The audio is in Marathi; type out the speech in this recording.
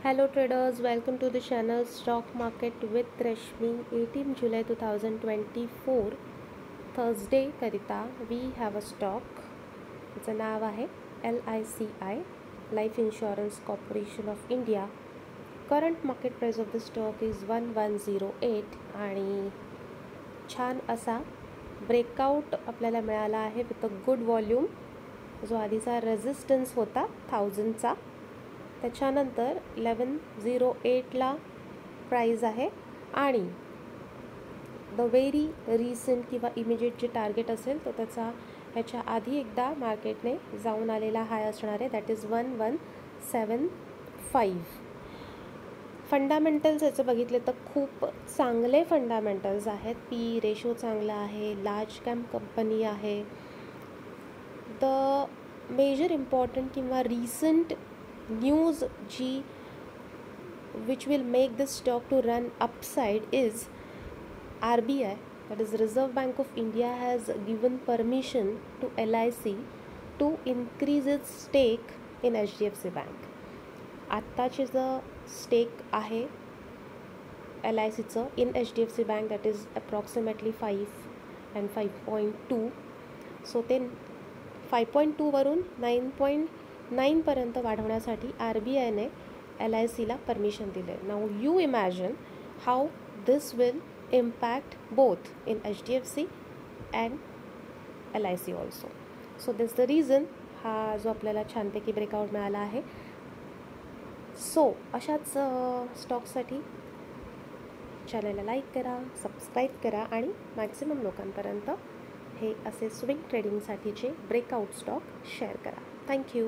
Hello traders, welcome to the channel Stock Market with Rashmi. 18 July 2024 Thursday करिता we have a stock. चं नाव आहे LICI Life Insurance Corporation of India. Current market price of the stock is 1108 आणि छान असा ब्रेकआउट आपल्याला मिळाला आहे विथ अ गुड वॉल्यूम. जो आधीचा रेजिस्टन्स होता 1000चा, त्याच्यानंतर 1108ला प्राइस आहे आणि द व्हेरी रिसेंट किंवा इमिजिएट जे टार्गेट असेल तो त्याचा ह्याच्या आधी एकदा मार्केटने जाऊन आलेला हाय असणार आहे, दॅट इज 1175. फंडामेंटल्स याचं बघितले तर खूप चांगले फंडामेंटल्स आहेत. पी रेशो चांगला आहे, लार्ज कॅप कंपनी आहे. द मेजर इम्पॉर्टंट किंवा रिसेंट न्यूज जी which will make this stock to run upside is RBI, that is Reserve Bank of India, has given permission to LIC to increase its stake in HDFC Bank. आत्ताचे जो स्टेक आहे LICचं in HDFC Bank, that is approximately 5 and 5.2. So ते 5.2 वरून 9.9 पर्यंत वाढवण्यासाठी RBIने LICला परमिशन दिले. Now you imagine how this will impact both in HDFC and LIC also. So this the reason हा जो आपल्याला छानपैकी ब्रेकआउट मिळाला आहे. सो अशाच स्टॉकसाठी चॅनलला लाईक करा, सबस्क्राईब करा आणि मॅक्सिमम लोकांपर्यंत हे असे स्विंग ट्रेडिंगसाठीचे ब्रेकआउट स्टॉक शेअर करा. थँक्यू.